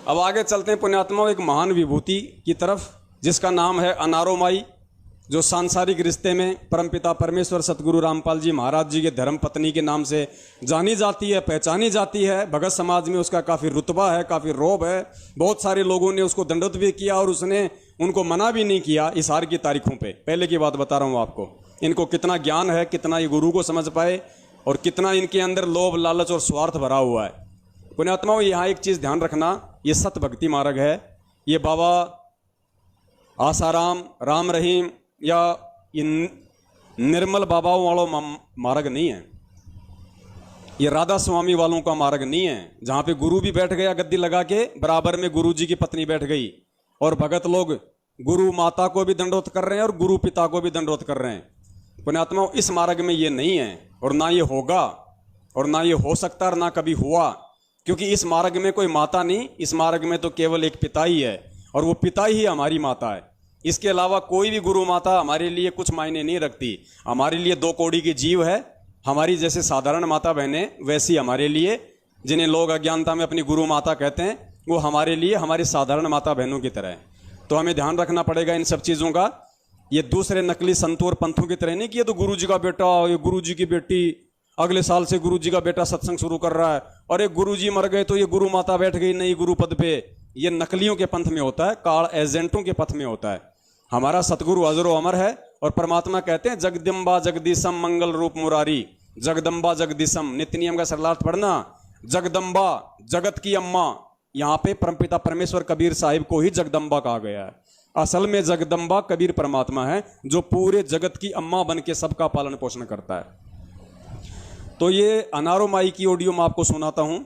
अब आगे चलते हैं पुण्यात्माओं एक महान विभूति की तरफ, जिसका नाम है अनारो माई, जो सांसारिक रिश्ते में परमपिता परमेश्वर सतगुरु रामपाल जी महाराज जी के धर्म पत्नी के नाम से जानी जाती है, पहचानी जाती है। भगत समाज में उसका काफ़ी रुतबा है, काफ़ी रौब है। बहुत सारे लोगों ने उसको दंडोत भी किया और उसने उनको मना भी नहीं किया इस हार की तारीखों पे। पहले की बात बता रहा हूँ आपको। इनको कितना ज्ञान है, कितना ये गुरु को समझ पाए और कितना इनके अंदर लोभ लालच और स्वार्थ भरा हुआ है। पुण्यात्माओं यहाँ एक चीज़ ध्यान रखना, ये सत भक्ति मार्ग है। ये बाबा आसाराम, राम रहीम या इन निर्मल बाबाओं वालों मार्ग नहीं है। ये राधा स्वामी वालों का मार्ग नहीं है, जहाँ पे गुरु भी बैठ गया गद्दी लगा के, बराबर में गुरु जी की पत्नी बैठ गई और भगत लोग गुरु माता को भी दंडोत कर रहे हैं और गुरु पिता को भी दंडोत कर रहे हैं। पुण्यात्माओं इस मार्ग में ये नहीं है और ना ये होगा और ना ये हो सकता और ना कभी हुआ, क्योंकि इस मार्ग में कोई माता नहीं। इस मार्ग में तो केवल एक पिता ही है और वो पिता ही हमारी माता है। इसके अलावा कोई भी गुरु माता हमारे लिए कुछ मायने नहीं रखती। हमारे लिए दो कौड़ी की जीव है। हमारी जैसे साधारण माता बहनें वैसी हमारे लिए, जिन्हें लोग अज्ञानता में अपनी गुरु माता कहते हैं, वो हमारे लिए हमारी साधारण माता बहनों की तरह है। तो हमें ध्यान रखना पड़ेगा इन सब चीज़ों का। ये दूसरे नकली संतों और पंथों की तरह नहीं कि ये तो गुरु जी का बेटा, ये गुरु जी की बेटी, अगले साल से गुरु जी का बेटा सत्संग शुरू कर रहा है और एक गुरु जी मर गए तो ये गुरु माता बैठ गई नई गुरु पद पे। ये नकलियों के पंथ में होता है, काल एजेंटों के पथ में होता है। हमारा सतगुरु अजरो अमर है और परमात्मा कहते हैं जगदम्बा जगदीशम मंगल रूप मुरारी। जगदम्बा जगदीशम नित्य नियम का सरलार्थ पढ़ना। जगदम्बा जगत की अम्मा, यहाँ पे परमपिता परमेश्वर कबीर साहिब को ही जगदम्बा कहा गया है। असल में जगदम्बा कबीर परमात्मा है जो पूरे जगत की अम्मा बन के सबका पालन पोषण करता है। तो ये अनारो माई की ऑडियो मैं आपको सुनाता हूँ।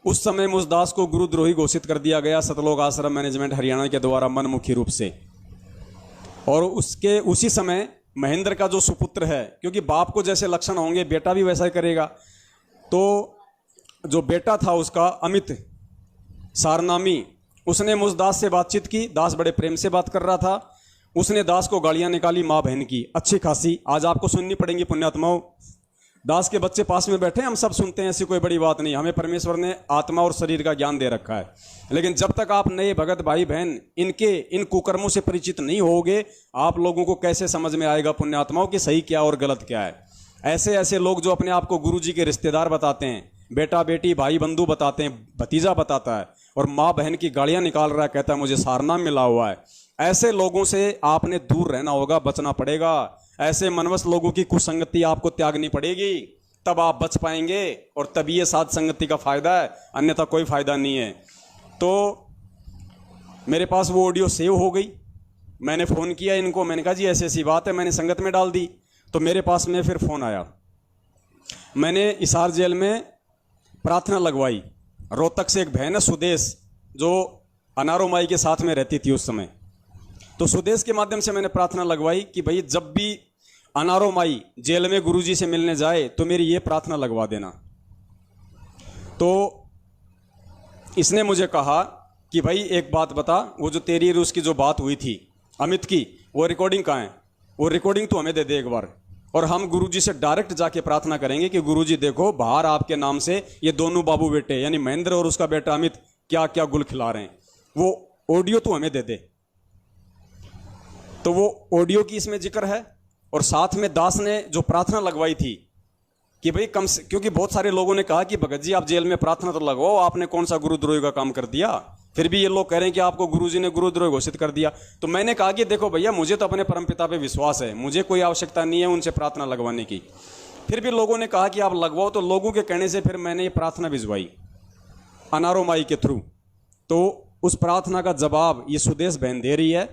उस समय मुझदास को गुरुद्रोही घोषित कर दिया गया सतलोक आश्रम मैनेजमेंट हरियाणा के द्वारा मनमुखी रूप से। और उसके उसी समय महेंद्र का जो सुपुत्र है, क्योंकि बाप को जैसे लक्षण होंगे बेटा भी वैसा ही करेगा, तो जो बेटा था उसका अमित सारनामी, उसने मुझदास से बातचीत की। दास बड़े प्रेम से बात कर रहा था। उसने दास को गालियां निकाली माँ बहन की अच्छी खासी, आज आपको सुननी पड़ेंगी पुण्यात्माओं। दास के बच्चे पास में बैठे, हम सब सुनते हैं, ऐसी कोई बड़ी बात नहीं। हमें परमेश्वर ने आत्मा और शरीर का ज्ञान दे रखा है, लेकिन जब तक आप नए भगत भाई बहन इन कुकर्मों से परिचित नहीं होगे, आप लोगों को कैसे समझ में आएगा पुण्यात्माओं कि सही क्या और गलत क्या है। ऐसे ऐसे लोग जो अपने आप को गुरु जी के रिश्तेदार बताते हैं, बेटा बेटी भाई बंधु बताते हैं, भतीजा बताता है और माँ बहन की गालियाँ निकाल रहा है, कहता है मुझे सारनाम मिला हुआ है, ऐसे लोगों से आपने दूर रहना होगा, बचना पड़ेगा। ऐसे मनवस लोगों की कुसंगति आपको त्यागनी पड़ेगी, तब आप बच पाएंगे और तभी ये साध संगति का फायदा है, अन्यथा कोई फायदा नहीं है। तो मेरे पास वो ऑडियो सेव हो गई। मैंने फ़ोन किया इनको, मैंने कहा जी ऐसी ऐसी बात है, मैंने संगत में डाल दी। तो मेरे पास में फिर फ़ोन आया। मैंने हिसार जेल में प्रार्थना लगवाई। रोहतक से एक बहन है सुदेश, जो अनारो माई के साथ में रहती थी उस समय। तो सुदेश के माध्यम से मैंने प्रार्थना लगवाई कि भाई जब भी अनारो माई जेल में गुरुजी से मिलने जाए तो मेरी ये प्रार्थना लगवा देना। तो इसने मुझे कहा कि भाई एक बात बता, वो जो तेरी और उसकी जो बात हुई थी अमित की, वो रिकॉर्डिंग कहाँ है? वो रिकॉर्डिंग तो हमें दे दे एक बार, और हम गुरुजी से डायरेक्ट जाके प्रार्थना करेंगे कि गुरुजी देखो बाहर आपके नाम से ये दोनों बाबू बेटे यानी महेंद्र और उसका बेटा अमित क्या क्या गुल खिला रहे हैं, वो ऑडियो तो हमें दे दे। तो वो ऑडियो की इसमें जिक्र है और साथ में दास ने जो प्रार्थना लगवाई थी कि भाई कम से, क्योंकि बहुत सारे लोगों ने कहा कि भगत जी आप जेल में प्रार्थना तो लगवाओ, आपने कौन सा गुरुद्रोही का काम कर दिया, फिर भी ये लोग कह रहे हैं कि आपको गुरुजी ने गुरुद्रोही घोषित कर दिया। तो मैंने कहा कि देखो भैया मुझे तो अपने परमपिता पे विश्वास है, मुझे कोई आवश्यकता नहीं है उनसे प्रार्थना लगवाने की। फिर भी लोगों ने कहा कि आप लगवाओ, तो लोगों के कहने से फिर मैंने ये प्रार्थना भिजवाई अनारो माई के थ्रू। तो उस प्रार्थना का जवाब ये सुदेश बहन दे रही है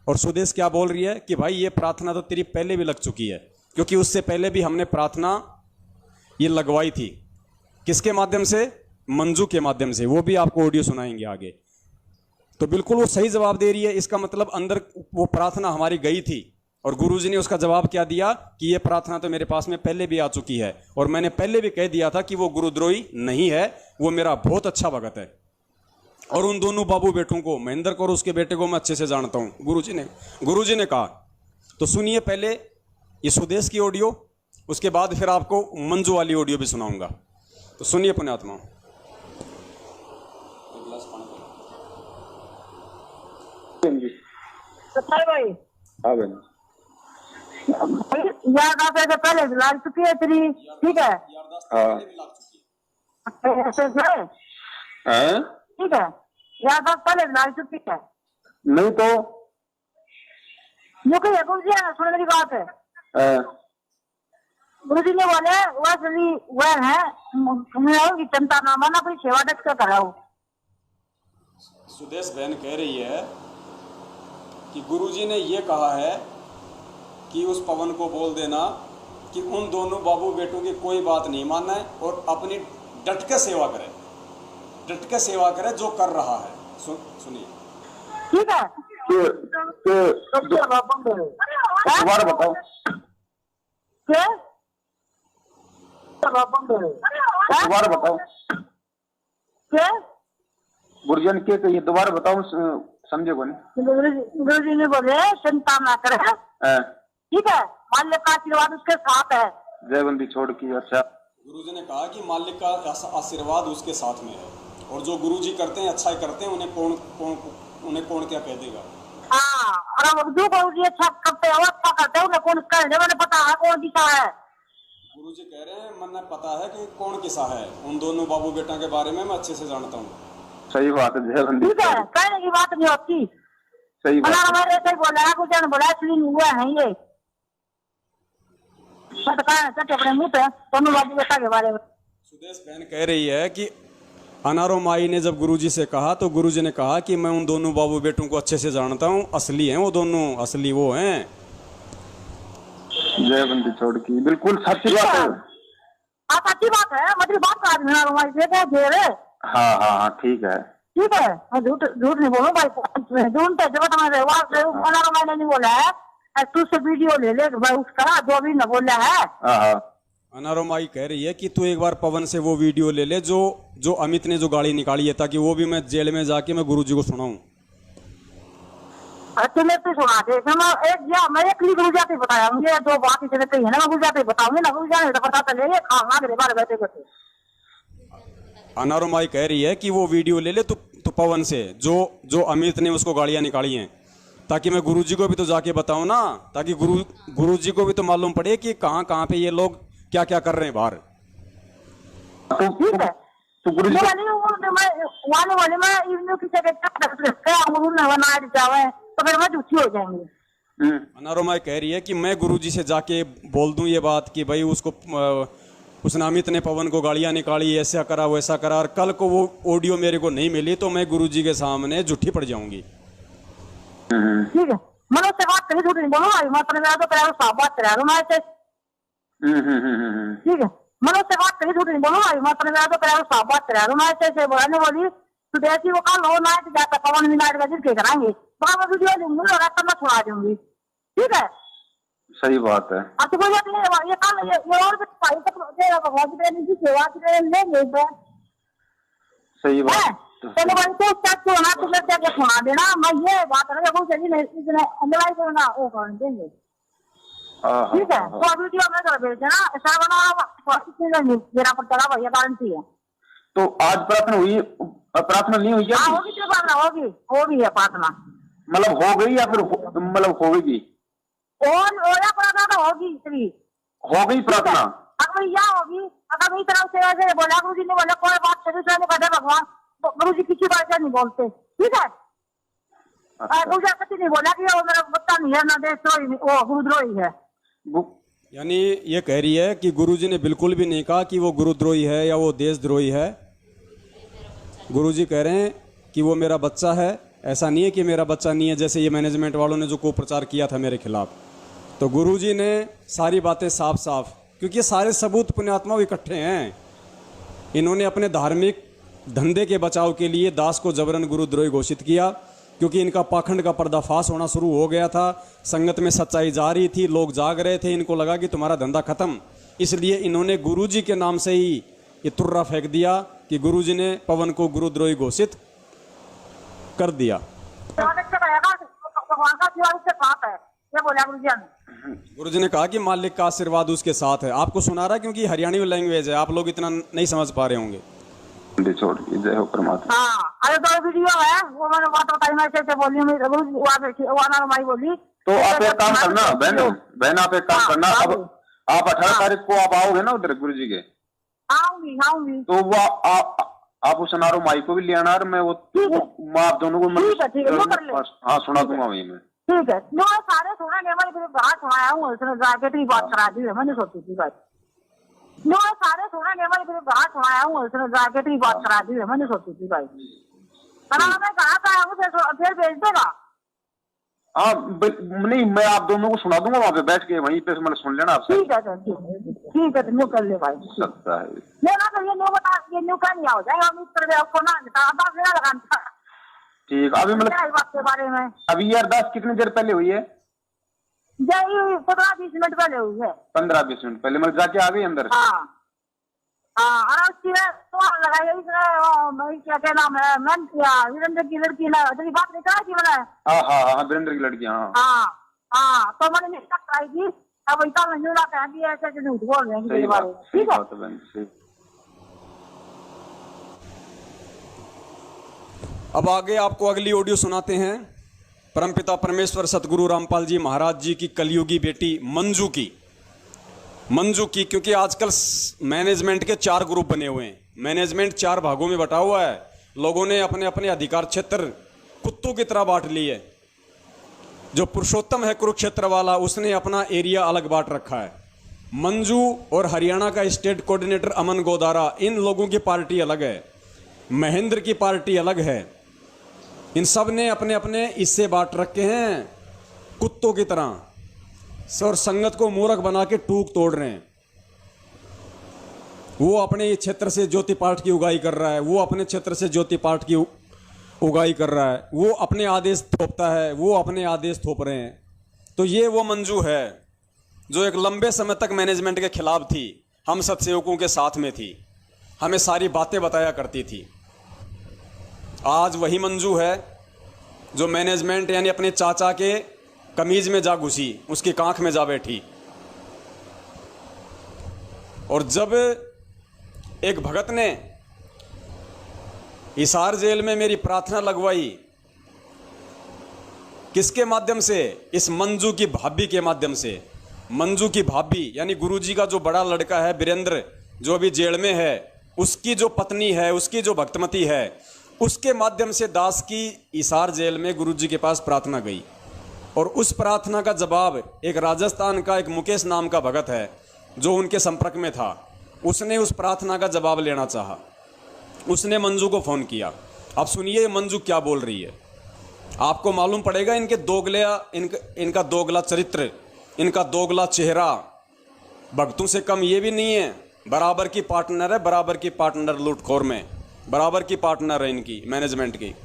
और सुदेश क्या बोल रही है कि भाई ये प्रार्थना तो तेरी पहले भी लग चुकी है, क्योंकि उससे पहले भी हमने प्रार्थना ये लगवाई थी। किसके माध्यम से? मंजू के माध्यम से। वो भी आपको ऑडियो सुनाएंगे आगे। तो बिल्कुल वो सही जवाब दे रही है। इसका मतलब अंदर वो प्रार्थना हमारी गई थी और गुरुजी ने उसका जवाब क्या दिया कि ये प्रार्थना तो मेरे पास में पहले भी आ चुकी है और मैंने पहले भी कह दिया था कि वो गुरुद्रोही नहीं है, वो मेरा बहुत अच्छा भगत है। और उन दोनों बाबू बेटों को, महेंद्र को और उसके बेटे को मैं अच्छे से जानता हूँ, गुरुजी ने कहा। तो सुनिए पहले ये सुदेश की ऑडियो, उसके बाद फिर आपको मंजू वाली ऑडियो भी सुनाऊंगा। तो सुनिए पुण्यात्मा। सत्ताई भाई। हाँ बहन। यार 10 से पहले भी लाग चुकी है तेरी, ठीक है। हाँ ऐसे से, हैं? ठीक है। यार 10 पहले भी लाग चुकी है। नहीं तो जो कि गुरु जी है, सुन मेरी बात है। गुरु जी ने बोले वह है की चिंता ना माना, कोई सेवा डट कर कराओ। सुदेश बहन कह रही है कि गुरुजी ने ये कहा है कि उस पवन को बोल देना कि उन दोनों बाबू बेटों की कोई बात नहीं माने और अपनी डट के सेवा करे, डट के सेवा करे जो कर रहा है। सुनिए, ठीक है। दोबारा बताओ। दोबारा बताओ गुरुजन के कहिए, दोबारा बताओ, समझे को नहीं। गुरु जी ने बोले चिंता ना करे, ठीक है। मालिक का आशीर्वाद उसके साथ है। जयबंदी छोड़ की। अच्छा, गुरुजी ने कहा कि मालिक का आशीर्वाद उसके साथ में है और जो गुरुजी करते हैं अच्छा ही करते हैं, उन्हें कौन क्या कह देगा। हाँ, और जो गुरुजी अच्छा करते हैं, अच्छा करते हैं, उन्हें कौन कह दे, मैंने पता है कौन किसा है। गुरुजी कह रहे हैं मैंने पता है कि कौन किसा है, उन दोनों बाबू बेटा के बारे में मैं अच्छे से जानता हूँ। सही बात है जयबंदी, ठीक है, कहने की बात नहीं होती। सही बात है। हमारे ऐसे बोला है, कुछ बोला इसलिए हुआ है ये अपने मुँह पे दोनों बाबू बेटा के बारे में। सुदेश बहन कह रही है कि अनारो माई ने जब गुरुजी से कहा तो गुरुजी ने कहा कि मैं उन दोनों बाबू बेटों को अच्छे से जानता हूँ, असली हैं वो दोनों, असली वो हैं। जयबंदी छोड़ की, बिल्कुल सच्ची बात है। सच्ची बात है, मतलब बात का आदमी अनारो माई से कह दे रहे। हाँ हाँ हाँ, ठीक है, ठीक है। मैं झूठ नहीं बोलूँ भाई, झूठ जब अनारो माई ने नहीं बोला है, तू से वीडियो ले ले भाई उसका, जो भी न बोला है। अनारो माई कह रही है कि तू एक बार पवन से वो वीडियो ले ले जो अमित ने जो गाड़ी निकाली है, ताकि वो भी मैं जेल में जाके मैं गुरुजी को सुनाऊं। तुम्हें तो सुना दे, मैं एक गुरु जाते बताया, मुझे दो बात इसने कही है ना, मैं गुरु जाते बताऊंगी ना, गुरु जाने तो पता चले खाना मेरे बारे बैठे बैठे। अनारो माई कह रही है कि वो वीडियो ले ले तू पवन से, जो अमित ने उसको गाड़ियां निकाली हैं, ताकि मैं गुरुजी को भी तो जाके बताऊं ना, ताकि गुरुजी को भी तो मालूम पड़े कि कहाँ पे ये लोग क्या क्या कर रहे हैं बाहर। ठीक है, तो गुरुजी तो फिर मैं झूठी हो जाएंगे। अनारो माई कह रही है कि मैं गुरुजी से जाके बोल दूं ये बात कि भाई उसने अमित ने पवन को गाड़ियां निकाली, ऐसा करा वैसा करा, और कल को वो ऑडियो मेरे को नहीं मिली तो मैं गुरुजी के सामने झूठी पड़ जाऊंगी। ठीक है, मैंने उससे बात करी, झूठ नहीं बोलूंगा, मैं अपने तो साफ बात करा दूं मैं ऐसे। ठीक है, मैंने उससे बात करी, झूठ नहीं बोलूंगा, मैं अपने तो साफ बात करा दूं मैं ऐसे। बोला नहीं बोली तो जैसी वो कल हो नाइट जाता पवन भी नाइट का जिसके कराएंगे वहां मैं वीडियो लूंगी और रात में छुड़ा दूंगी। ठीक है, सही बात है। अब तो कोई बात नहीं, ये कल ये और भी भाई तक देगा भगवान की सेवा की लेंगे। सही बात है, चलो भाई तो क्या होना तुम क्या सुना देना, मैं ये बात करूंगा कुछ नहीं इसने अंदर करूंगा वो कर देंगे। ठीक है, तो वीडियो में कर भेज देना, ऐसा बना मेरा पर चला भैया गारंटी है। तो आज प्रार्थना हुई, प्रार्थना नहीं हुई क्या? होगी तो प्रार्थना होगी है प्रार्थना, मतलब हो गई या फिर मतलब होगी? प्रार्थना तो होगी, इतनी हो गई प्रार्थना। अगर यह होगी, अगर मेरी तरफ से ऐसे बोला गुरु जी ने बोला कोई बात से कहते भगवान गुरु जी किसी बात से नहीं बोलते। ठीक है, गुरु जी कभी नहीं बोला कि वो मेरा बच्चा नहीं है ना देशद्रोही, वो गुरुद्रोही है। यानी ये कह रही है कि गुरुजी ने बिल्कुल भी नहीं कहा कि वो गुरुद्रोही है या वो देशद्रोही है। गुरुजी कह रहे हैं कि वो मेरा बच्चा है, ऐसा नहीं है कि मेरा बच्चा नहीं है, जैसे ये मैनेजमेंट वालों ने जो कुप्रचार किया था मेरे खिलाफ। तो गुरुजी ने सारी बातें साफ साफ, क्योंकि ये सारे सबूत पुण्यात्मा इकट्ठे हैं, इन्होंने अपने धार्मिक धंधे के बचाव के लिए दास को जबरन गुरुद्रोही घोषित किया, क्योंकि इनका पाखंड का पर्दाफाश होना शुरू हो गया था, संगत में सच्चाई जा रही थी, लोग जाग रहे थे, इनको लगा कि तुम्हारा धंधा खत्म, इसलिए इन्होंने गुरुजी के नाम से ही ये तुर्रा फेंक दिया कि गुरुजी ने पवन को गुरुद्रोही घोषित कर दिया। गुरुजी ने कहा कि मालिक का आशीर्वाद उसके साथ है। आपको सुना रहा है क्योंकि हरियाणवी लैंग्वेज है, आप लोग इतना नहीं समझ पा रहे होंगे। छोड़ जय हो परमात्मा। अरे तो वीडियो है वो मैंने बात बताई, मैं कैसे बोली वहाँ माई बोली। तो आप एक काम करना बहन आप एक काम करना, अब आप 18 तारीख को आप आओगे ना उधर गुरु जी के? आऊंगी। तो वो आप उस अनारो माई को भी ले आना, और मैं वो आप दोनों को हाँ सुना दूंगा वही मैं। ठीक है, नो सारे सुना नहीं, मैंने बात सुनाया हूँ, उसने जाके तो बात करा दी है, मैंने सोची थी बात। नो सारे सुना नहीं, मैंने बात सुनाया हूँ, उसने जाके तो बात करा दी है, मैंने सोची थी भाई। मैं कहा था उसे फिर भेज देगा। हाँ नहीं, मैं आप दोनों को सुना दूंगा वहाँ पे बैठ के, वहीं पे मैंने सुन लेना आपसे। ठीक है सर, ठीक है, न्यू कर ले भाई। सकता है ना तो ये न्यू बता, ये न्यू का नहीं हो जाएगा, उम्मीद कर दे आपको ना लगाना। ठीक, अभी मतलब बात के बारे में अभी ये अरदास कितनी देर पहले हुई है? 15-20 मिनट पहले हुई है। 15-20 मिनट पहले मतलब जाके आ गई अंदर? हाँ और उसकी लगाई क्या क्या नाम है, मैंने किया वीरेंद्र की लड़की ना, तेरी बात नहीं करा थी मैंने? हाँ वीरेंद्र की लड़की। हाँ तो मैंने निश्चित कराई थी, अब इतना मंजूर आता है ऐसे झूठ बोल रहे हैं। ठीक है, अब आगे आपको अगली ऑडियो सुनाते हैं परमपिता परमेश्वर सतगुरु रामपाल जी महाराज जी की कलयुगी बेटी मंजू की, क्योंकि आजकल मैनेजमेंट के 4 ग्रुप बने हुए हैं। मैनेजमेंट 4 भागों में बटा हुआ है। लोगों ने अपने अपने अधिकार क्षेत्र कुत्तों की तरह बांट लिए है। जो पुरुषोत्तम है कुरुक्षेत्र वाला, उसने अपना एरिया अलग बांट रखा है। मंजू और हरियाणा का स्टेट कोऑर्डिनेटर अमन गोदारा, इन लोगों की पार्टी अलग है। महेंद्र की पार्टी अलग है। इन सब ने अपने अपने हिस्से बांट रखे हैं कुत्तों की तरह, और संगत को मूर्ख बना के टूक तोड़ रहे हैं। वो अपने क्षेत्र से ज्योति पाठ की उगाई कर रहा है, वो अपने क्षेत्र से ज्योति पाठ की उगाई कर रहा है, वो अपने आदेश थोपता है, वो अपने आदेश थोप रहे हैं। तो ये वो मंजू है जो एक लंबे समय तक मैनेजमेंट के खिलाफ थी, हम सत्सेवकों के साथ में थी, हमें सारी बातें बताया करती थी। आज वही मंजू है जो मैनेजमेंट यानी अपने चाचा के कमीज में जा घुसी, उसकी कांख में जा बैठी। और जब एक भगत ने हिसार जेल में मेरी प्रार्थना लगवाई, किसके माध्यम से? इस मंजू की भाभी के माध्यम से। मंजू की भाभी यानी गुरुजी का जो बड़ा लड़का है वीरेंद्र, जो अभी जेल में है, उसकी जो पत्नी है, उसकी जो भक्तमती है, उसके माध्यम से दास की हिसार जेल में गुरुजी के पास प्रार्थना गई। और उस प्रार्थना का जवाब एक राजस्थान का एक मुकेश नाम का भगत है जो उनके संपर्क में था, उसने उस प्रार्थना का जवाब लेना चाहा। उसने मंजू को फ़ोन किया। अब सुनिए मंजू क्या बोल रही है, आपको मालूम पड़ेगा इनका दोगला चरित्र, इनका दोगला चेहरा। भक्तों से कम ये भी नहीं है, बराबर की पार्टनर है, बराबर की पार्टनर लूटखोर में, बराबर की पार्टनर है इनकी मैनेजमेंट की।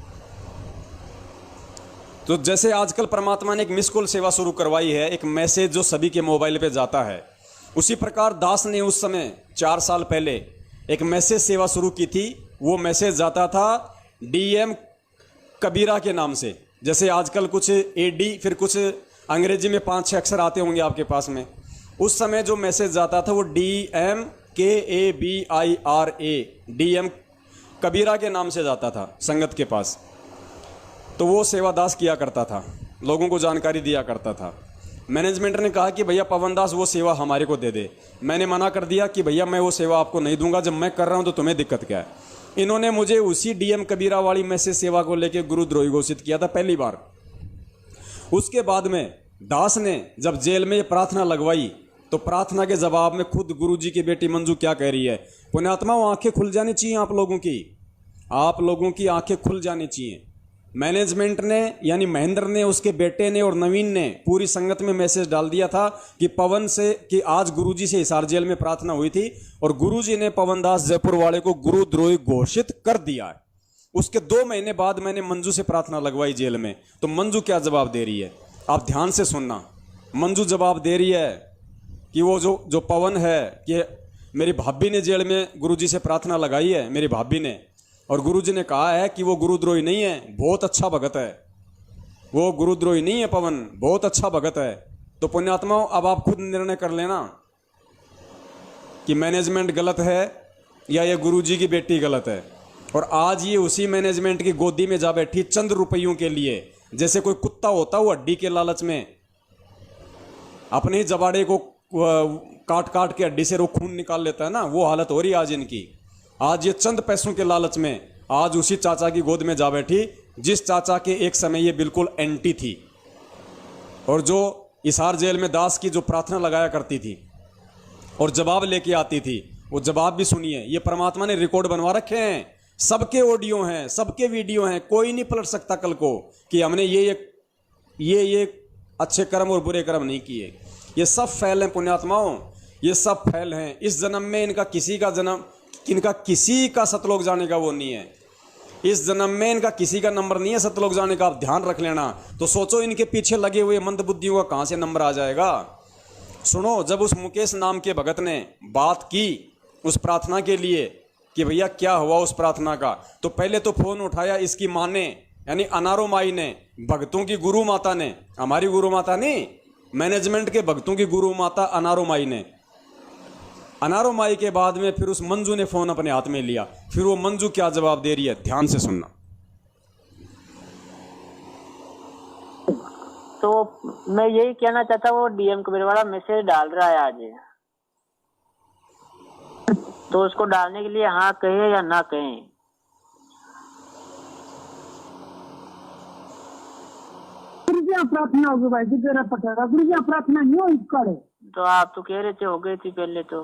तो जैसे आजकल परमात्मा ने एक मिस कॉल सेवा शुरू करवाई है, एक मैसेज जो सभी के मोबाइल पे जाता है, उसी प्रकार दास ने उस समय 4 साल पहले एक मैसेज सेवा शुरू की थी। वो मैसेज जाता था DM कबीरा के नाम से। जैसे आजकल कुछ AD फिर कुछ अंग्रेजी में 5-6 अक्षर आते होंगे आपके पास में, उस समय जो मैसेज जाता था वो DM KABIRA DM कबीरा के नाम से जाता था संगत के पास। तो वो सेवादास किया करता था, लोगों को जानकारी दिया करता था। मैनेजमेंट ने कहा कि भैया पवन दास वो सेवा हमारे को दे दे। मैंने मना कर दिया कि भैया मैं वो सेवा आपको नहीं दूंगा, जब मैं कर रहा हूं तो तुम्हें दिक्कत क्या है। इन्होंने मुझे उसी DM कबीरा वाली मैसेज सेवा को लेकर गुरुद्रोही घोषित किया था पहली बार। उसके बाद में दास ने जब जेल में ये प्रार्थना लगवाई तो प्रार्थना के जवाब में खुद गुरुजी की बेटी मंजू क्या कह रही है, पुण्यात्मा वो आंखें खुल जानी चाहिए आप लोगों की आंखें खुल जानी चाहिए। मैनेजमेंट ने यानी महेंद्र ने, उसके बेटे ने और नवीन ने पूरी संगत में मैसेज डाल दिया था कि पवन से कि आज गुरुजी से हिसार जेल में प्रार्थना हुई थी और गुरुजी ने पवन दास जयपुर वाले को गुरुद्रोही घोषित कर दिया है। उसके 2 महीने बाद मैंने मंजू से प्रार्थना लगवाई जेल में। तो मंजू क्या जवाब दे रही है, आप ध्यान से सुनना। मंजू जवाब दे रही है कि वो जो पवन है कि मेरी भाभी ने जेल में गुरुजी से प्रार्थना लगाई है, मेरी भाभी ने, और गुरुजी ने कहा है कि वो गुरुद्रोही नहीं है, बहुत अच्छा भगत है, वो गुरुद्रोही नहीं है पवन, बहुत अच्छा भगत है। तो पुण्यात्माओं अब आप खुद निर्णय कर लेना कि मैनेजमेंट गलत है या ये गुरुजी की बेटी गलत है। और आज ये उसी मैनेजमेंट की गोदी में जा बैठी चंद रुपयों के लिए। जैसे कोई कुत्ता होता वो हड्डी के लालच में अपने ही जबाड़े को काट काट के हड्डी से वो खून निकाल लेता है ना, वो हालत हो रही है आज इनकी। आज ये चंद पैसों के लालच में आज उसी चाचा की गोद में जा बैठी जिस चाचा के एक समय ये बिल्कुल एंटी थी, और जो हिसार जेल में दास की जो प्रार्थना लगाया करती थी और जवाब लेके आती थी, वो जवाब भी सुनिए। ये परमात्मा ने रिकॉर्ड बनवा रखे हैं, सबके ऑडियो हैं, सबके वीडियो हैं, कोई नहीं पलट सकता कल को कि हमने ये अच्छे कर्म और बुरे कर्म नहीं किए। ये सब फैल हैं पुण्यात्माओं, ये सब फैल हैं। इस जन्म में इनका किसी का सतलोक जाने का वो नहीं है। इस जन्म में इनका किसी का नंबर नहीं है सतलोक जाने का, आप ध्यान रख लेना। तो सोचो इनके पीछे लगे हुए मंदबुद्धियों का कहाँ से नंबर आ जाएगा। सुनो, जब उस मुकेश नाम के भगत ने बात की उस प्रार्थना के लिए कि भैया क्या हुआ उस प्रार्थना का, तो पहले तो फोन उठाया इसकी माँ ने, यानी अनारो माई ने, भक्तों की गुरु माता ने, हमारी गुरु माता नहीं, मैनेजमेंट के भक्तों की गुरु माता अनारो माई ने। अनारो माई के बाद में फिर उस मंजू ने फोन अपने हाथ में लिया। फिर वो मंजू क्या जवाब दे रही है, ध्यान से सुनना। तो मैं यही कहना चाहता हूँ, वो डीएम कबीर वाला मैसेज डाल रहा है आज, तो उसको डालने के लिए हाँ कहे या ना कहें। प्रार्थना होगी भाई जी, तेरा पटेगा गुरु जी, प्रार्थना नहीं हो करे। तो आप तो कह रहे थे हो गई थी पहले, तो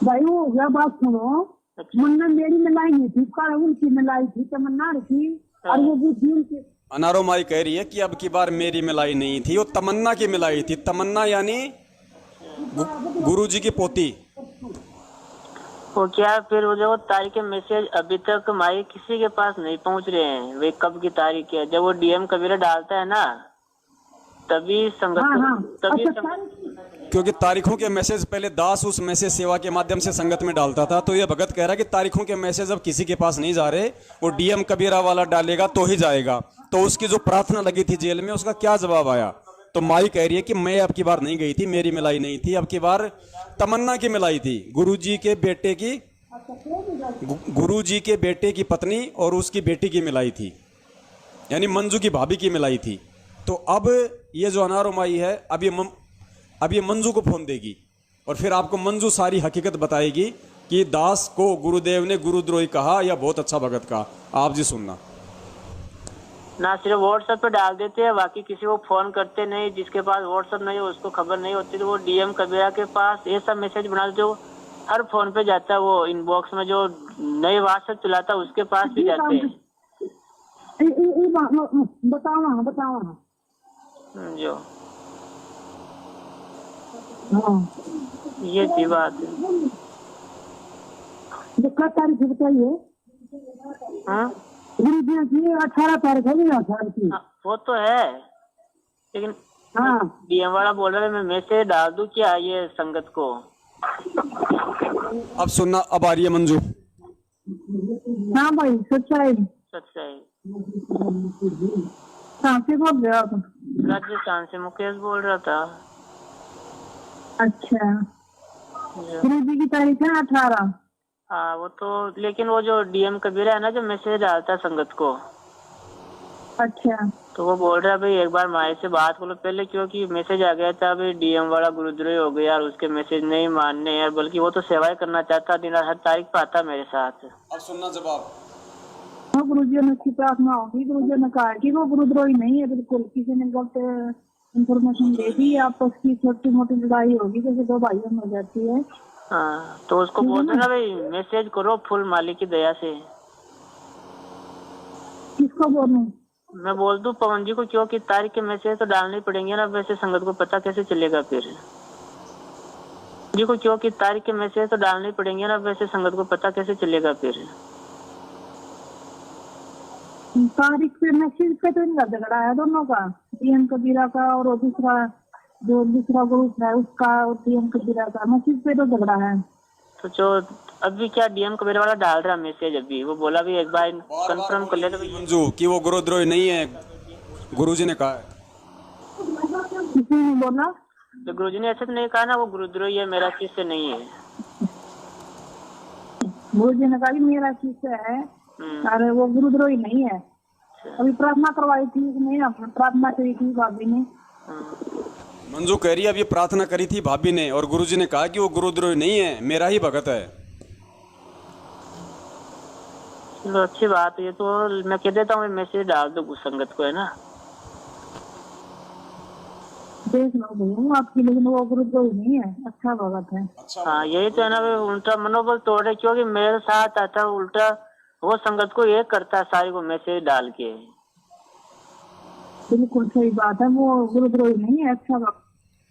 भाई वो हो गया। बात सुनो, अच्छा। मुन्ना मेरी मिलाई नहीं थी, कल उनकी मिलाई थी, तमन्ना रखी और वो भी थी उनकी। अनारो माई कह रही है कि अब की बार मेरी मिलाई नहीं थी, वो तमन्ना की मिलाई थी। तमन्ना यानी गुरु जी की पोती। वो क्या फिर वो जो तारीख के मैसेज अभी तक माई किसी के पास नहीं पहुंच रहे हैं, वे कब की तारीख है। जब वो डीएम कबीरा डालता है ना तभी संगत तभी क्योंकि तारीखों के मैसेज पहले दास उस मैसेज सेवा के माध्यम से संगत में डालता था। तो ये भगत कह रहा है कि तारीखों के मैसेज अब किसी के पास नहीं जा रहे, वो डीएम कबीरा वाला डालेगा तो ही जाएगा। तो उसकी जो प्रार्थना लगी थी जेल में, उसका क्या जवाब आया। तो माई कह रही है कि मैं अब की बार नहीं गई थी, मेरी मिलाई नहीं थी, अब की बार तमन्ना की मिलाई थी, गुरुजी के बेटे की पत्नी और उसकी बेटी की मिलाई थी, यानी मंजू की भाभी की मिलाई थी। तो अब ये जो अनारो माई है, अब ये मंजू को फोन देगी और फिर आपको मंजू सारी हकीकत बताएगी कि दास को गुरुदेव ने गुरुद्रोही कहा या बहुत अच्छा भगत कहा। आप जी सुनना। ना सिर्फ व्हाट्सएप पे डाल देते हैं, बाकी किसी को फोन करते नहीं। जिसके पास व्हाट्सएप नहीं है उसको खबर नहीं होती, तो वो डीएम कबीरा के पास ये सब मैसेज बना जो हर फोन पे जाता है, वो इनबॉक्स में जो नए व्हाट्सएप चलाता है उसके पास भी जाते हैं। बताओ जो ये थी बात है। तारीख बताइए। हाँ 18 तारीख है। वो तो है, लेकिन हाँ डीएम वाला बोल रहा है मैं मैसेज डाल दूं क्या ये संगत को। अब सुनना, अब आ रही है मंजू। हाँ भाई सच्चाई कहाँ से बोल रहे हो आप? राजस्थान से मुकेश बोल रहा था। अच्छा, गुरु जी की तारीख है 18। हाँ वो तो, लेकिन वो जो डीएम कबीरा है ना जो मैसेज डालता है संगत को, अच्छा, तो वो बोल रहा है भाई एक बार माई से बात करो पहले, क्योंकि मैसेज आ गया था भाई डीएम वाला गुरुद्रोही हो गया और उसके मैसेज नहीं मानने यार, बल्कि वो तो सेवाएं करना चाहता, दिन हर तारीख पे आता मेरे साथ। अब सुनना जवाब। गुरु जी ने अच्छी प्रार्थना होगी। गुरु जी ने कहा कि वो गुरुद्रोही नहीं है बिल्कुल, किसी ने गलत इंफॉर्मेशन दे दी, आपस की छोटी मोटी लड़ाई होगी जैसे दो भाइयों में हो जाती है। हाँ तो उसको बोल देना भाई मैसेज करो फुल मालिक की दया से। किसको बोलूं? मैं बोल दूं पवन जी को, क्योंकि तारीख के मैसेज तो डालने पड़ेंगे ना, वैसे संगत को पता कैसे चलेगा फिर जी को, क्योंकि तारीख के मैसेज तो डालने पड़ेंगे ना, वैसे संगत को पता कैसे चलेगा फिर। तारीख पे मैसेज पे तो इनका झगड़ा है दोनों का, डीएम कबीरा का और दूसरा जो दूसरा ग्रुप है उसका, और डीएम कबीरा का मैसेज पे तो झगड़ा है। तो जो अभी क्या डीएम कबीरा वाला डाल रहा मैसेज, अभी वो बोला भी एक बार कंफर्म कर ले मंजू कि वो गुरुद्रोही नहीं है, गुरुजी ने कहा है। किसी ने बोला? तो गुरुजी ने ऐसे तो नहीं कहा ना वो गुरुद्रोही है, मेरा शिष्य नहीं है। गुरु जी ने कहा कि मेरा शिष्य है, अरे वो गुरुद्रोही नहीं है। अभी प्रार्थना करवाई थी कि नहीं, प्रार्थना करी थी भाभी ने। मंजू कह रही है अभी प्रार्थना करी थी भाभी ने और गुरुजी ने कहा कि वो गुरुद्रोही नहीं है, मेरा ही भगत है। चलो अच्छी बात है, तो मैं कह देता हूँ मैसेज डाल दो संगत को, है ना। देख लो आपकी, लेकिन वो गुरुद्रोही नहीं है, अच्छा भगत है। हाँ यही तो है ना, उल्टा मनोबल तोड़े, क्योंकि मेरे साथ आता उल्टा वो संगत को एक करता है सारी को मैसेज डाल के। बिल्कुल सही बात है, वो गुरुद्रोही नहीं है, अच्छा भगत।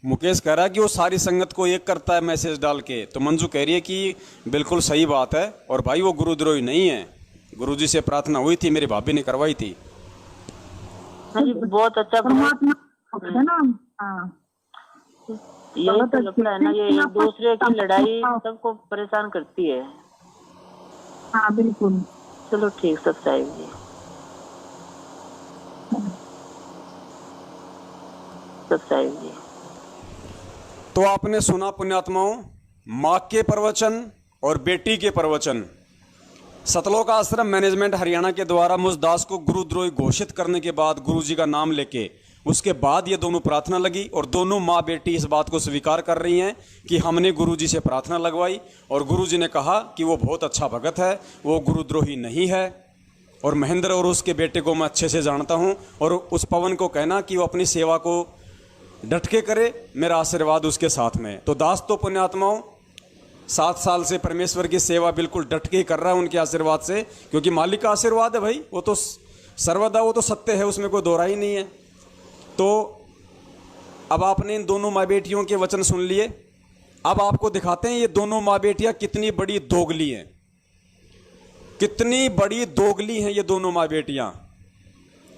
मुकेश कह रहा है कि वो सारी संगत को एक करता है मैसेज डाल के, तो मंजू कह रही है कि बिल्कुल सही बात है और भाई वो गुरुद्रोही नहीं है, गुरुजी से प्रार्थना हुई थी, मेरी भाभी ने करवाई थी। बहुत अच्छा परमात्मा है ना। हाँ यही तो लगता है ना, ये एक दूसरे की लड़ाई सबको परेशान करती है। हाँ बिल्कुल। चलो ठीक, सब साहिब जी, सब साहिब जी। तो आपने सुना पुण्यात्माओं, माँ के प्रवचन और बेटी के प्रवचन। सतलोक आश्रम मैनेजमेंट हरियाणा के द्वारा मुझ दास को गुरुद्रोही घोषित करने के बाद गुरुजी का नाम लेके उसके बाद ये दोनों प्रार्थना लगी और दोनों माँ बेटी इस बात को स्वीकार कर रही हैं कि हमने गुरुजी से प्रार्थना लगवाई और गुरुजी ने कहा कि वो बहुत अच्छा भगत है, वो गुरुद्रोही नहीं है। और महेंद्र और उसके बेटे को मैं अच्छे से जानता हूँ और उस पवन को कहना कि वो अपनी सेवा को डट के करे, मेरा आशीर्वाद उसके साथ में। तो दास तो पुण्यात्माओं 7 साल से परमेश्वर की सेवा बिल्कुल डट के ही कर रहा है उनके आशीर्वाद से, क्योंकि मालिक का आशीर्वाद है भाई, वो तो सर्वदा वो तो सत्य है, उसमें कोई दोहरा ही नहीं है। तो अब आपने इन दोनों माँ बेटियों के वचन सुन लिए, अब आपको दिखाते हैं ये दोनों माँ बेटियां कितनी बड़ी दोगली हैं, कितनी बड़ी दोगली हैं ये दोनों माँ बेटियां।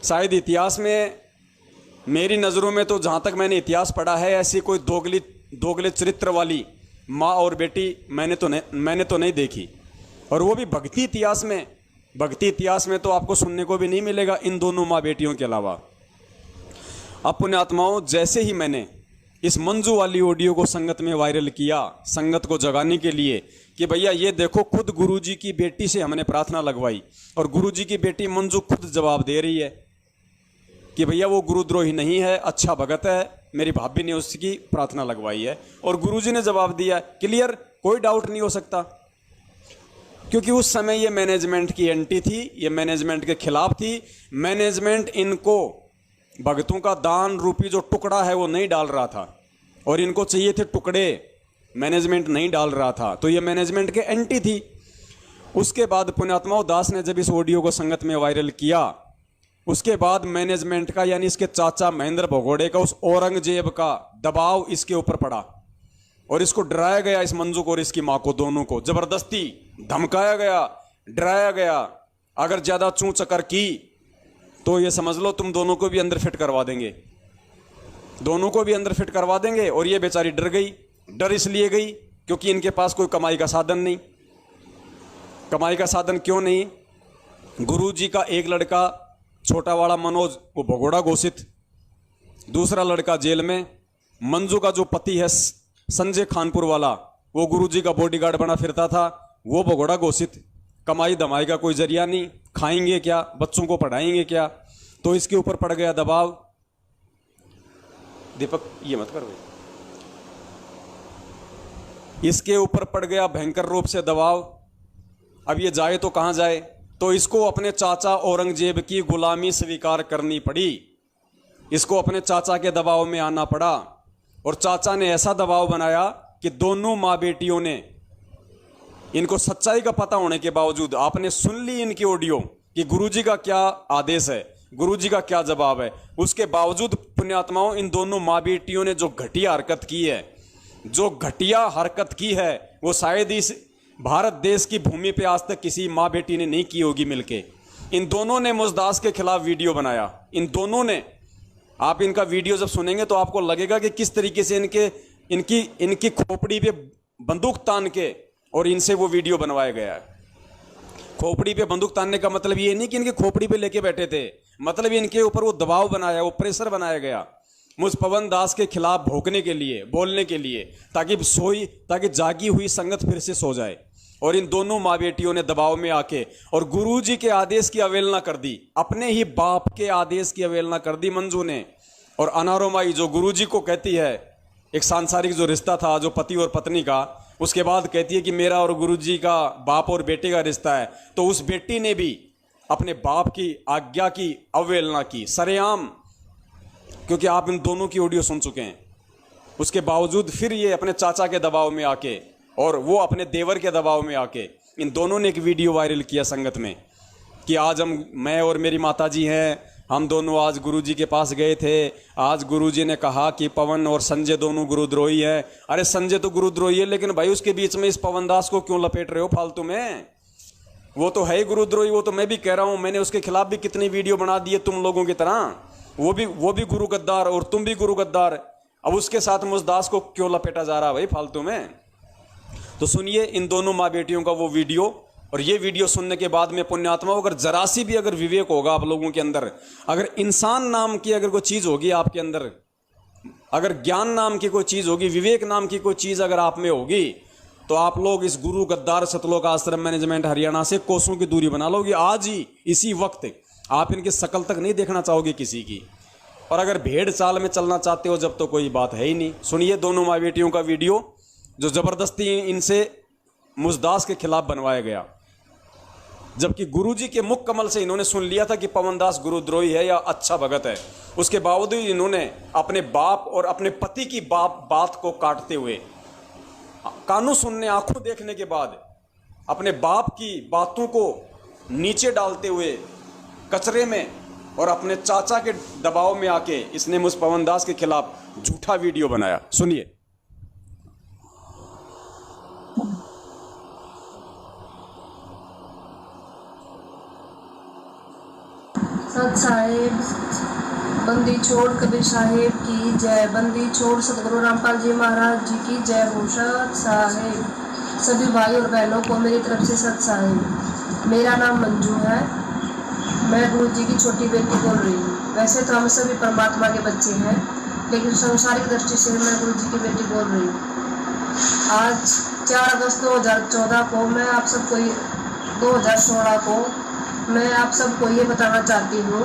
शायद इतिहास में मेरी नज़रों में तो जहाँ तक मैंने इतिहास पढ़ा है ऐसी कोई दोगले चरित्र वाली माँ और बेटी मैंने तो नहीं देखी, और वो भी भक्ति इतिहास में तो आपको सुनने को भी नहीं मिलेगा इन दोनों माँ बेटियों के अलावा। अब पुण्यात्माओं, जैसे ही मैंने इस मंजू वाली ऑडियो को संगत में वायरल किया, संगत को जगाने के लिए कि भैया ये देखो, खुद गुरुजी की बेटी से हमने प्रार्थना लगवाई और गुरुजी की बेटी मंजू खुद जवाब दे रही है कि भैया वो गुरुद्रोही नहीं है, अच्छा भगत है, मेरी भाभी ने उसकी प्रार्थना लगवाई है। और गुरुजी ने जवाब दिया क्लियर, कोई डाउट नहीं हो सकता, क्योंकि उस समय ये मैनेजमेंट की एंटी थी, ये मैनेजमेंट के खिलाफ थी। मैनेजमेंट इनको भगतों का दान रूपी जो टुकड़ा है वो नहीं डाल रहा था और इनको चाहिए थे टुकड़े, मैनेजमेंट नहीं डाल रहा था, तो ये मैनेजमेंट के एंटी थी। उसके बाद पुण्यात्माओं, दास ने जब इस ऑडियो को संगत में वायरल किया, उसके बाद मैनेजमेंट का यानी इसके चाचा महेंद्र भगोड़े का, उस औरंगजेब का दबाव इसके ऊपर पड़ा और इसको डराया गया, इस मंजू को और इसकी माँ को, दोनों को जबरदस्ती धमकाया गया, डराया गया। अगर ज्यादा चूं चकर की तो ये समझ लो तुम दोनों को भी अंदर फिट करवा देंगे, दोनों को भी अंदर फिट करवा देंगे। और ये बेचारी डर गई। डर इसलिए गई क्योंकि इनके पास कोई कमाई का साधन नहीं। कमाई का साधन क्यों नहीं? गुरुजी का एक लड़का छोटा वाला मनोज वो भगोड़ा घोषित, दूसरा लड़का जेल में। मंजू का जो पति है संजय खानपुर वाला, वो गुरुजी का बॉडीगार्ड बना फिरता था, वो भगोड़ा घोषित। कमाई दमाई का कोई जरिया नहीं, खाएंगे क्या, बच्चों को पढ़ाएंगे क्या, तो इसके ऊपर पड़ गया दबाव। दीपक ये मत कर भाई, इसके ऊपर पड़ गया भयंकर रूप से दबाव। अब ये जाए तो कहां जाए, तो इसको अपने चाचा औरंगजेब की गुलामी स्वीकार करनी पड़ी, इसको अपने चाचा के दबाव में आना पड़ा। और चाचा ने ऐसा दबाव बनाया कि दोनों माँ बेटियों ने, इनको सच्चाई का पता होने के बावजूद, आपने सुन ली इनकी ऑडियो कि गुरुजी का क्या आदेश है, गुरुजी का क्या जवाब है, उसके बावजूद पुण्यात्माओं इन दोनों माँ बेटियों ने जो घटिया हरकत की है, जो घटिया हरकत की है, वो शायद इस भारत देश की भूमि पे आज तक किसी माँ बेटी ने नहीं की होगी मिलके। इन दोनों ने मुजदास के खिलाफ वीडियो बनाया, इन दोनों ने। आप इनका वीडियो जब सुनेंगे तो आपको लगेगा कि किस तरीके से इनकी खोपड़ी पे बंदूक तान के और इनसे वो वीडियो बनवाया गया है। खोपड़ी पे बंदूक तानने का मतलब ये नहीं कि इनके खोपड़ी पे लेके बैठे थे, मतलब इनके ऊपर वो दबाव बनाया, वो प्रेशर बनाया गया मुझ पवन दास के खिलाफ भोंकने के लिए, बोलने के लिए, ताकि जागी हुई संगत फिर से सो जाए। और इन दोनों माँ बेटियों ने दबाव में आके और गुरुजी के आदेश की अवहेलना कर दी, अपने ही बाप के आदेश की अवहेलना कर दी मंजू ने। और अनारो माई जो गुरुजी को कहती है, एक सांसारिक जो रिश्ता था जो पति और पत्नी का, उसके बाद कहती है कि मेरा और गुरुजी का बाप और बेटे का रिश्ता है। तो उस बेटी ने भी अपने बाप की आज्ञा की अवहेलना की सरेआम, क्योंकि आप इन दोनों की ऑडियो सुन चुके हैं। उसके बावजूद फिर ये अपने चाचा के दबाव में आके और वो अपने देवर के दबाव में आके इन दोनों ने एक वीडियो वायरल किया संगत में कि आज मैं और मेरी माताजी हैं, हम दोनों आज गुरुजी के पास गए थे। आज गुरुजी ने कहा कि पवन और संजय दोनों गुरुद्रोही हैं। अरे संजय तो गुरुद्रोही है, लेकिन भाई उसके बीच में इस पवन दास को क्यों लपेट रहे हो फालतू में? वो तो है ही गुरुद्रोही, वो तो मैं भी कह रहा हूं। मैंने उसके खिलाफ भी कितनी वीडियो बना दी है तुम लोगों की तरह। वो भी गुरु गद्दार और तुम भी गुरु गद्दार। अब उसके साथ मुझदास को क्यों लपेटा जा रहा है भाई फालतू में? तो सुनिए इन दोनों माँ बेटियों का वो वीडियो। और ये वीडियो सुनने के बाद में पुण्यात्मा, अगर जरा सी भी अगर विवेक होगा आप लोगों के अंदर, अगर इंसान नाम की अगर कोई चीज होगी आपके अंदर, अगर ज्ञान नाम की कोई चीज होगी, विवेक नाम की कोई चीज अगर आप में होगी, तो आप लोग इस गुरु गद्दार सतलोक आश्रम मैनेजमेंट हरियाणा से कोसों की दूरी बना लोगे। आज ही इसी वक्त आप इनकी शकल तक नहीं देखना चाहोगे किसी की। और अगर भेड़ चाल में चलना चाहते हो जब, तो कोई बात है ही नहीं। सुनिए दोनों माँ बेटियों का वीडियो जो जबरदस्ती इनसे मुझदास के खिलाफ बनवाया गया, जबकि गुरुजी के मुख कमल से इन्होंने सुन लिया था कि पवन दास गुरुद्रोही है या अच्छा भगत है। उसके बावजूद इन्होंने अपने बाप और अपने पति की बात को काटते हुए, कानों सुनने आंखों देखने के बाद अपने बाप की बातों को नीचे डालते हुए कचरे में और अपने चाचा के दबाव में आके इसने मुझ पवन दास के खिलाफ झूठा वीडियो बनाया। सुनिए। सत साहेब, बंदी छोड़ कबीर साहेब की जय। बंदी छोड़ सतगुरु रामपाल जी महाराज जी की जय हो। सत साहेब, सभी भाई और बहनों को मेरी तरफ से सत साहेब। मेरा नाम मंजू है, मैं गुरु जी की छोटी बेटी बोल रही हूँ। वैसे तो हम सभी परमात्मा के बच्चे हैं, लेकिन संसारिक दृष्टि से मैं गुरु जी की बेटी बोल रही हूँ। आज 4 अगस्त 2014 को मैं आप सबको 2016 को मैं आप सबको ये बताना चाहती हूँ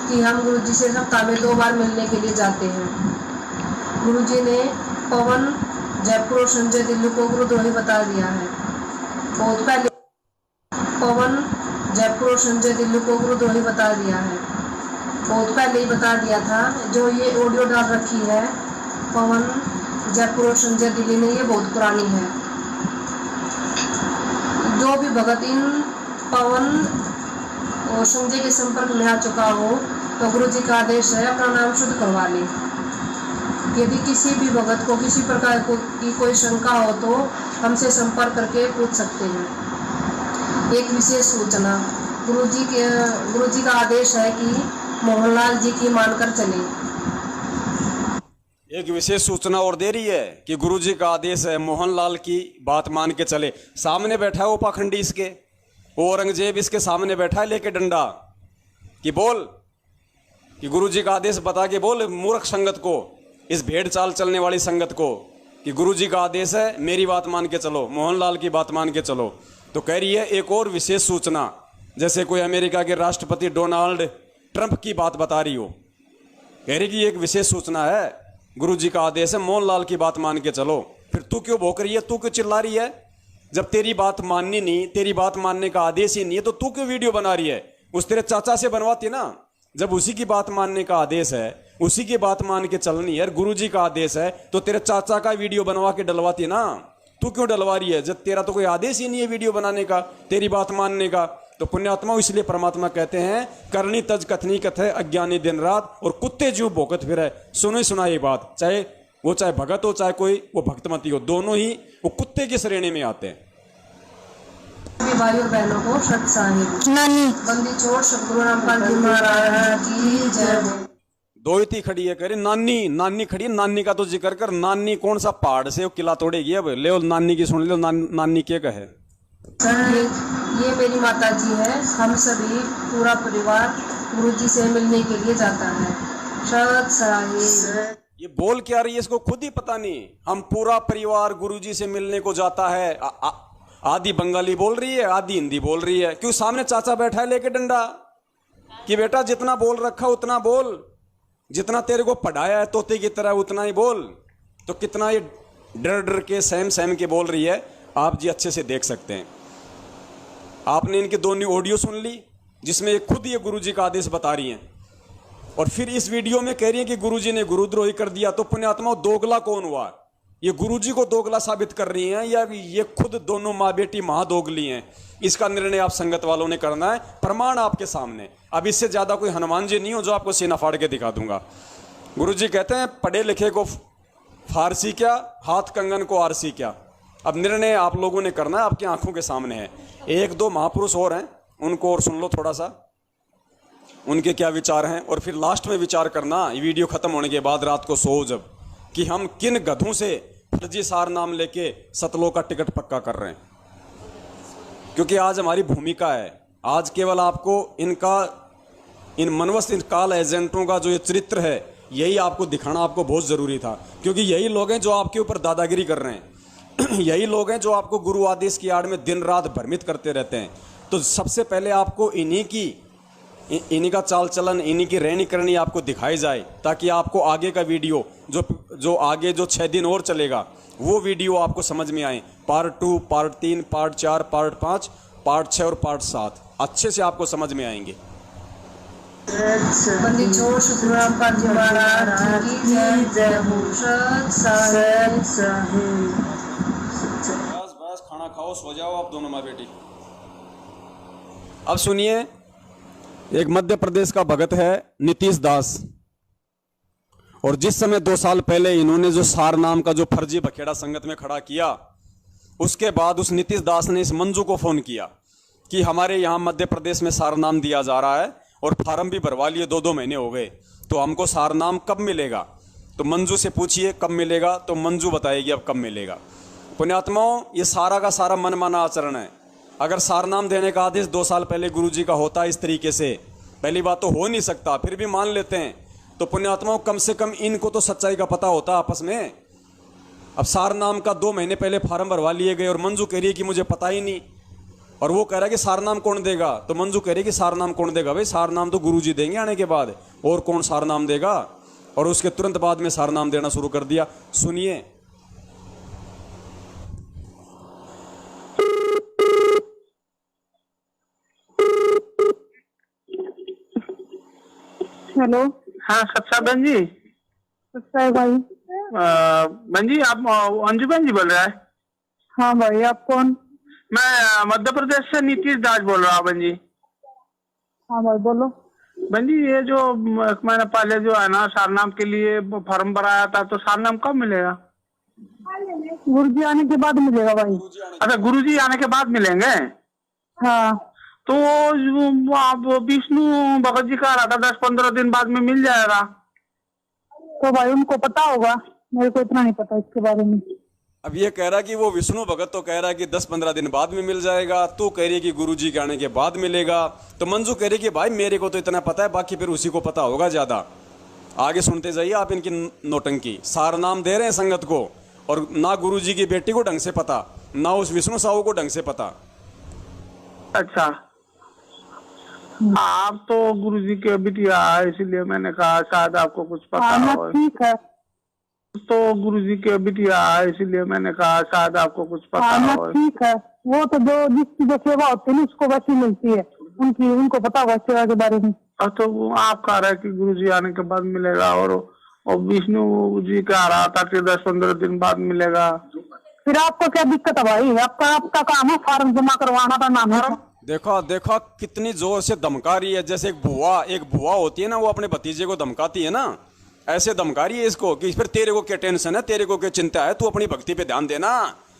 कि हम गुरुजी से सप्ताह में 2 बार मिलने के लिए जाते हैं। गुरुजी ने पवन जयपुर और संजय दिल्ली को गुरुद्रोही बता दिया है। बहुत पहले पवन जयपुर और संजय दिल्ली को गुरुद्रोही बता दिया है, बहुत पहले ही बता दिया था। जो ये ऑडियो डाल रखी है पवन जयपुर और संजय दिल्ली ने, ये बहुत पुरानी है। जो भी भगत इन पवन और संजय के संपर्क में आ चुका हो, तो गुरु जी का आदेश है अपना नाम शुद्ध करवा ले। यदि किसी भी भगत को किसी प्रकार की कोई शंका हो तो हमसे संपर्क करके पूछ सकते हैं। एक विशेष सूचना, गुरु जी का आदेश है कि मोहनलाल जी की मानकर चले। एक विशेष सूचना और दे रही है कि गुरुजी का आदेश है मोहनलाल की बात मान के चले। सामने बैठा है वो पाखंडी, इसके वो औरंगजेब इसके सामने बैठा है लेके डंडा कि बोल, कि गुरुजी का आदेश बता के बोल मूर्ख संगत को, इस भेड़ चाल चलने वाली संगत को, कि गुरुजी का आदेश है मेरी बात मान के चलो, मोहनलाल की बात मान के चलो। तो कह रही है एक और विशेष सूचना, जैसे कोई अमेरिका के राष्ट्रपति डोनाल्ड ट्रंप की बात बता रही हो। कह रही कि एक विशेष सूचना है, गुरुजी का आदेश है मोहनलाल की बात मान के चलो। फिर तू क्यों भौंक रही है, तू क्यों चिल्ला रही है? जब तेरी बात माननी नहीं, तेरी बात मानने का आदेश ही नहीं है, तो तू क्यों वीडियो बना रही है? उस तेरे चाचा से बनवाती ना। जब उसी की बात मानने का आदेश है, उसी की बात मान के चलनी है, गुरुजी का आदेश है, तो तेरे चाचा का वीडियो बनवा के डलवाती ना। तू क्यों डलवा रही है जब तेरा तो कोई आदेश ही नहीं है वीडियो बनाने का, तेरी बात मानने का? तो पुण्यात्मा, इसलिए परमात्मा कहते हैं करनी तज कथनी कथे अज्ञानी दिन रात, और कुत्ते जीव भोकत फिर है। सुनो ही सुना ये बात, चाहे भगत हो चाहे कोई वो भक्तमती हो, दोनों ही वो कुत्ते की श्रेणी में आते हैं। भाई और बहनों को सत साहिब। नानी बंदी छोड़ सतगुरु रामपाल जी महाराज की जय हो। दो ही खड़ी है, करे नानी खड़ी है। नानी का तो जिक्र कर, नानी कौन सा पहाड़ से वो किला तोड़ेगी? अब ले नानी की सुन लो, नानी क्या कहे। सर ये मेरी माता जी है, हम सभी पूरा परिवार गुरुजी से मिलने के लिए जाता है। सत साहिब। ये बोल क्या रही है, इसको खुद ही पता नहीं। हम पूरा परिवार गुरुजी से मिलने को जाता है। आधी बंगाली बोल रही है, आधी हिंदी बोल रही है। क्यों? सामने चाचा बैठा है लेके डंडा कि बेटा जितना बोल रखा उतना बोल, जितना तेरे को पढ़ाया है तोते की तरह उतना ही बोल। तो कितना ये डर डर के सहम सहम के बोल रही है, आप जी अच्छे से देख सकते हैं। आपने इनकी दोनों ऑडियो सुन ली जिसमें ये खुद ये गुरुजी का आदेश बता रही हैं, और फिर इस वीडियो में कह रही हैं कि गुरुजी ने गुरुद्रोही कर दिया। तो पुण्यात्मा दोगला कौन हुआ? ये गुरुजी को दोगला साबित कर रही हैं या ये खुद दोनों माँ बेटी महादोगली हैं? इसका निर्णय आप संगत वालों ने करना है। प्रमाण आपके सामने। अब इससे ज्यादा कोई हनुमान जी नहीं हो जो आपको सीना फाड़ के दिखा दूंगा। गुरुजी कहते हैं पढ़े लिखे को फारसी क्या, हाथ कंगन को आरसी क्या। अब निर्णय आप लोगों ने करना है, आपकी आंखों के सामने है। एक दो महापुरुष और हैं, उनको और सुन लो थोड़ा सा, उनके क्या विचार हैं, और फिर लास्ट में विचार करना ये वीडियो खत्म होने के बाद रात को सो जब, कि हम किन गधों से फर्जी सार नाम लेके सतलोक का टिकट पक्का कर रहे हैं। क्योंकि आज हमारी भूमिका है, आज केवल आपको इन मनवस्त इन काल एजेंटों का जो ये चरित्र है यही आपको दिखाना आपको बहुत जरूरी था। क्योंकि यही लोग हैं जो आपके ऊपर दादागिरी कर रहे हैं यही लोग हैं जो आपको गुरु आदेश की आड़ में दिन रात भ्रमित करते रहते हैं। तो सबसे पहले आपको इन्हीं का चाल चलन, इन्हीं की रहनी करनी आपको दिखाई जाए, ताकि आपको आगे का वीडियो जो आगे जो 6 दिन और चलेगा वो वीडियो आपको समझ में आए। Part 2, part 3, part 4, part 5, part 6 और पार्ट 7 अच्छे से आपको समझ में आएंगे। बंदी छोड़ शुक्राम पाल जी महाराज की जय। जय भूषण साहेब। बस खाना खाओ, सो जाओ आप दोनों माँ बेटी। अब सुनिए, एक मध्य प्रदेश का भगत है नीतीश दास, और जिस समय 2 साल पहले इन्होंने जो सार नाम का जो फर्जी बखेड़ा संगत में खड़ा किया, उसके बाद उस नीतीश दास ने इस मंजू को फोन किया कि हमारे यहाँ मध्य प्रदेश में सार नाम दिया जा रहा है और फार्म भी भरवा लिए, 2 महीने हो गए, तो हमको सार नाम कब मिलेगा। तो मंजू से पूछिए कब मिलेगा, तो मंजू बताएगी अब कब मिलेगा। पुण्यात्माओं, ये सारा का सारा मनमाना आचरण है। अगर सार नाम देने का आदेश 2 साल पहले गुरुजी का होता इस तरीके से, पहली बात तो हो नहीं सकता, फिर भी मान लेते हैं, तो पुण्यात्माओं कम से कम इनको तो सच्चाई का पता होता आपस में। अब सार नाम का 2 महीने पहले फार्म भरवा लिए गए और मंजू कह रही है कि मुझे पता ही नहीं, और वो कह रहा है कि सार नाम कौन देगा। तो मंजू कह रही है कि सार नाम कौन देगा? भाई सार नाम तो गुरुजी देंगे आने के बाद, और कौन सार नाम देगा। और उसके तुरंत बाद में सार नाम देना शुरू कर दिया। सुनिए, हेलो। हाँ सत्सा बहन जी। सत्सा भाई। बहन जी आप अंजू बहन जी बोल रहा है? हाँ भाई, आप कौन? मैं मध्य प्रदेश से नीतीश दास बोल रहा हूँ बहन जी। हाँ भाई बोलो। बहन जी ये जो 1 महीना पहले जो है ना सारनाम के लिए फॉर्म भराया था, तो सारनाम कब मिलेगा? गुरुजी आने के बाद मिलेगा भाई। अच्छा, गुरुजी आने के बाद मिलेंगे? हाँ। तो आप विष्णु भगत जी कह रहा था 10-15 दिन बाद में मिल जाएगा। तो भाई उनको पता होगा, मेरे को इतना नहीं पता इसके बारे में। अब ये कह रहा कि वो विष्णु भगत तो कह रहा है कि 10-15 दिन बाद में मिल जाएगा, तू कह रही है कि गुरुजी के आने के बाद मिलेगा। तो मंजू कह रही कि भाई मेरे को तो इतना पता है, बाकी फिर उसी को पता होगा ज्यादा। आगे सुनते जाइए आप इनकी नौटंकी। सार नाम दे रहे हैं संगत को, और ना गुरुजी की बेटी को ढंग से पता, ना उस विष्णु साहू को ढंग से पता। अच्छा, आप तो गुरुजी के बिटिया, इसलिए मैंने कहा शायद आपको कुछ पता हो। ठीक है। तो गुरुजी के बिटिया, इसलिए मैंने कहा शायद आपको कुछ पता हो। ठीक है, वो तो जो जिसकी जो सेवा होती है उसको वैसी मिलती है, उनको पता होगा सेवा के बारे में। तो आप कह रहे हैं कि गुरुजी आने के बाद मिलेगा, और विष्णु जी कह रहा था कि 10-15 दिन बाद मिलेगा। फिर आपको क्या दिक्कत है भाई? आपका काम है फार्म जमा करवाना था, नाम है। देखो कितनी जोर से धमका रही है, जैसे एक बुआ होती है ना, वो अपने भतीजे को धमकाती है ना, ऐसे धमका रही है इसको कि फिर तेरे को क्या टेंशन है, तेरे को क्या चिंता है, तू अपनी भक्ति पे ध्यान देना।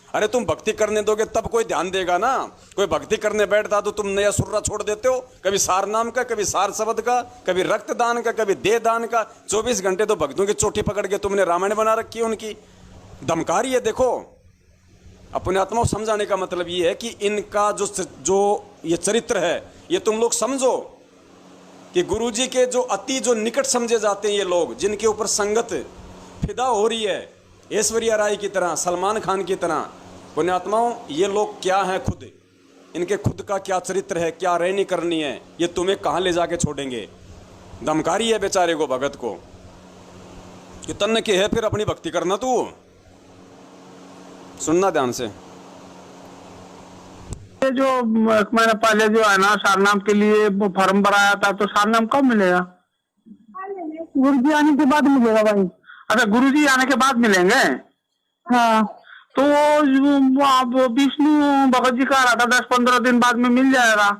अरे तुम भक्ति करने दोगे तब कोई ध्यान देगा ना। कोई भक्ति करने बैठता तो तुम नया सुर्रा छोड़ देते हो, कभी सार नाम का, कभी सार शब्द का, कभी रक्तदान का, कभी देह दान का। 24 घंटे तो भक्तों की चोटी पकड़ के तुमने रामायण बना रखी है उनकी। धमका रही है। देखो, अपने आत्मा को समझाने का मतलब ये है कि इनका जो ये चरित्र है, ये तुम लोग समझो कि गुरुजी के जो निकट समझे जाते हैं ये लोग, जिनके ऊपर संगत फिदा हो रही है, ऐश्वर्या राय की तरह, सलमान खान की तरह, पुण्यात्माओं, ये लोग क्या हैं खुद, इनके खुद का क्या चरित्र है, क्या रहनी करनी है, ये तुम्हें कहाँ ले जाके छोड़ेंगे। धमकारी है बेचारे को, भगत को, कि तन्न के है फिर अपनी भक्ति करना। तू सुनना ध्यान से। ये जो एक महीने पहले जो है ना सारनाम के लिए फॉर्म भराया था, तो सारनाम कब मिलेगा? गुरुजी आने के बाद मिलेगा भाई। अच्छा, गुरुजी आने के बाद मिलेंगे। हाँ, तो आप विष्णु भगत जी का रहा था 10-15 दिन बाद में मिल जाएगा।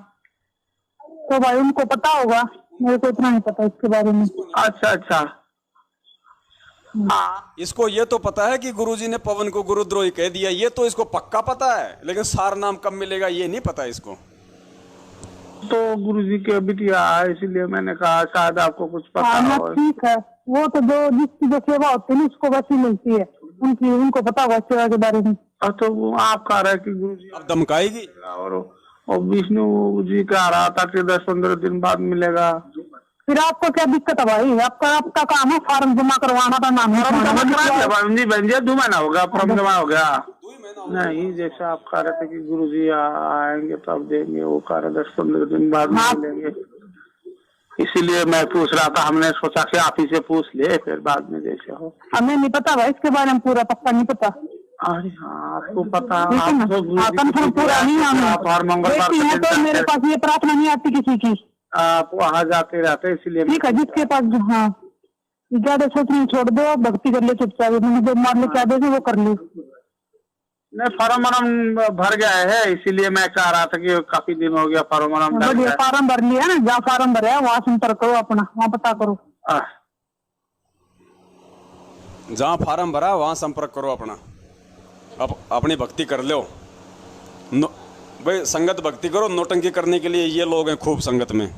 तो भाई उनको पता होगा, मेरे को इतना नहीं पता इसके बारे में। अच्छा अच्छा। हाँ, इसको ये तो पता है कि गुरुजी ने पवन को गुरुद्रोही कह दिया, ये तो इसको पक्का पता है, लेकिन सार नाम कब मिलेगा ये नहीं पता इसको। तो गुरुजी के बिटिया है, इसीलिए मैंने कहा शायद आपको कुछ पता हो। ठीक है, वो तो जो जिसकी जो सेवा होती है ना उसको वैसी मिलती है, उनको पता होगा सेवा के बारे में। तो वो आप कह रहे हैं कि गुरुजी अब धमकाएगी। और विष्णु जी का रहा था कि 10-15 दिन बाद मिलेगा। फिर आपको क्या दिक्कत है भाई? आपका काम है फॉर्म जमा करवाना था। नाम जी बन गया, 2 महीना हो गया, फॉर्म जमा हो गया। नहीं, जैसे आप कह रहे थे कि गुरुजी आएंगे तब देंगे, वो कह रहे 10-15 दिन बाद मिलेंगे, इसीलिए मैं पूछ रहा था। हमने सोचा कि आप ही से पूछ ले, फिर बाद में जैसे हो। हमें नहीं पता भाई इसके बारे में, पूरा पक्का नहीं पता। अरे हाँ, आपको पता, कंफर्म पूरा नहीं हमें। मंगलवार तो मेरे पास ये प्रार्थना नहीं आती किसी की, आप वहाँ जाते रहते, इसलिए ठीक है। जिसके पास हाँ ज्यादा सोचने छोड़ दो, भक्ति कर ले चुपचाप, जो मान लो क्या देखे वो कर ले। नहीं, फॉर्म भर गया है, इसीलिए मैं कह रहा था कि काफी दिन हो गया फॉर्म फार्म भर लिया ना, जहाँ फार्म भरा है वहाँ संपर्क करो अपना, वहाँ पता करो। जहाँ फार्म भरा वहाँ संपर्क करो अपना, अब अपनी भक्ति कर लो। भाई संगत भक्ति करो, नौटंकी करने के लिए ये लोग हैं खूब संगत में।